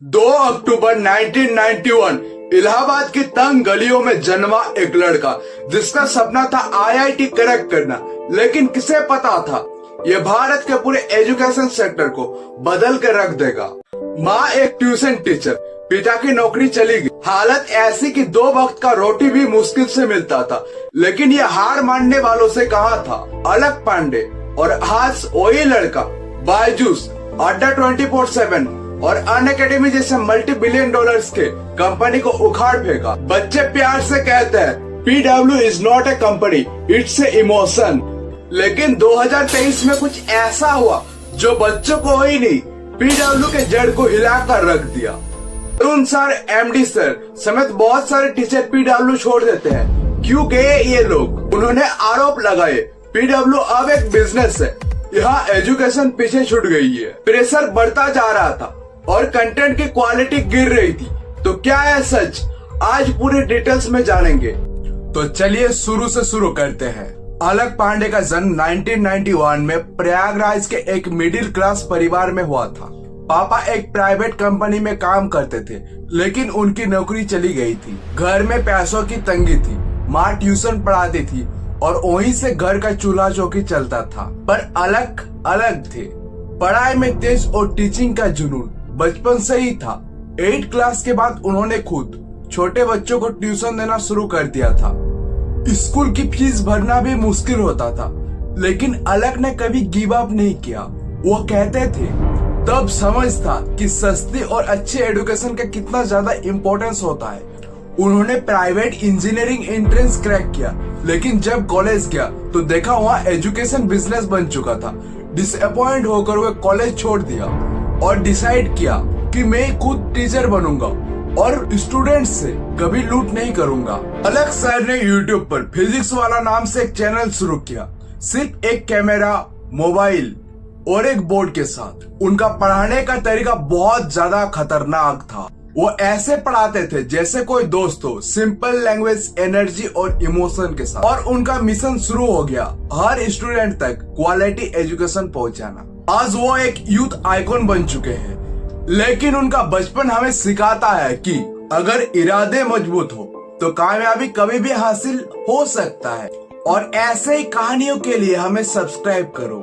2 अक्टूबर 1991 इलाहाबाद की तंग गलियों में जन्मा एक लड़का जिसका सपना था आईआईटी क्रैक करना। लेकिन किसे पता था ये भारत के पूरे एजुकेशन सेक्टर को बदल के रख देगा। माँ एक ट्यूशन टीचर, पिता की नौकरी चली गई। हालत ऐसी कि 2 वक्त का रोटी भी मुश्किल से मिलता था। लेकिन ये हार मानने वालों से कहा था अलख पांडे, और आज वही लड़का बायजूस, अड्डा 24/7 और अनअकैडमी जैसे मल्टी बिलियन डॉलर्स के कंपनी को उखाड़ फेंका। बच्चे प्यार से कहते हैं PW is not a company, it's a emotion. लेकिन 2023 में कुछ ऐसा हुआ जो बच्चों को ही नहीं, PW के जड़ को हिलाकर रख दिया। अरुण सर, MD सर समेत बहुत सारे टीचर PW छोड़ देते हैं। क्यों गए ये लोग? उन्होंने आरोप लगाए PW अब एक बिजनेस है, यहाँ एजुकेशन पीछे छूट गई है। प्रेशर बढ़ता जा रहा था और कंटेंट की क्वालिटी गिर रही थी। तो क्या है सच? आज पूरे डिटेल्स में जानेंगे। तो चलिए शुरू से शुरू करते हैं। अलख पांडे का जन्म 1991 में प्रयागराज के एक मिडिल क्लास परिवार में हुआ था। पापा एक प्राइवेट कंपनी में काम करते थे, लेकिन उनकी नौकरी चली गई थी। घर में पैसों की तंगी थी। माँ ट्यूशन पढ़ाती थी और वहीं से घर का चूल्हा चौकी चलता था। पर अलख अलग थे। पढ़ाई में तेज और टीचिंग का जुनून बचपन से ही था। 8 क्लास के बाद उन्होंने खुद छोटे बच्चों को ट्यूशन देना शुरू कर दिया था। स्कूल की फीस भरना भी मुश्किल होता था, लेकिन अलख ने कभी गिव अप नहीं किया। वो कहते थे तब समझ था कि सस्ती और अच्छी एजुकेशन का कितना ज्यादा इम्पोर्टेंस होता है। उन्होंने प्राइवेट इंजीनियरिंग एंट्रेंस क्रैक किया, लेकिन जब कॉलेज गया तो देखा वहाँ एजुकेशन बिजनेस बन चुका था। डिसअपॉइंट होकर वे कॉलेज छोड़ दिया और डिसाइड किया कि मैं खुद टीचर बनूंगा और स्टूडेंट्स से कभी लूट नहीं करूंगा। अलख सर ने यूट्यूब पर फिजिक्स वाला नाम से एक चैनल शुरू किया, सिर्फ एक कैमरा, मोबाइल और एक बोर्ड के साथ। उनका पढ़ाने का तरीका बहुत ज्यादा खतरनाक था। वो ऐसे पढ़ाते थे जैसे कोई दोस्त हो, सिंपल लैंग्वेज, एनर्जी और इमोशन के साथ। और उनका मिशन शुरू हो गया हर स्टूडेंट तक क्वालिटी एजुकेशन पहुंचाना। आज वो एक यूथ आइकॉन बन चुके हैं। लेकिन उनका बचपन हमें सिखाता है कि अगर इरादे मजबूत हो तो कामयाबी कभी भी हासिल हो सकता है। और ऐसे ही कहानियों के लिए हमें सब्सक्राइब करो।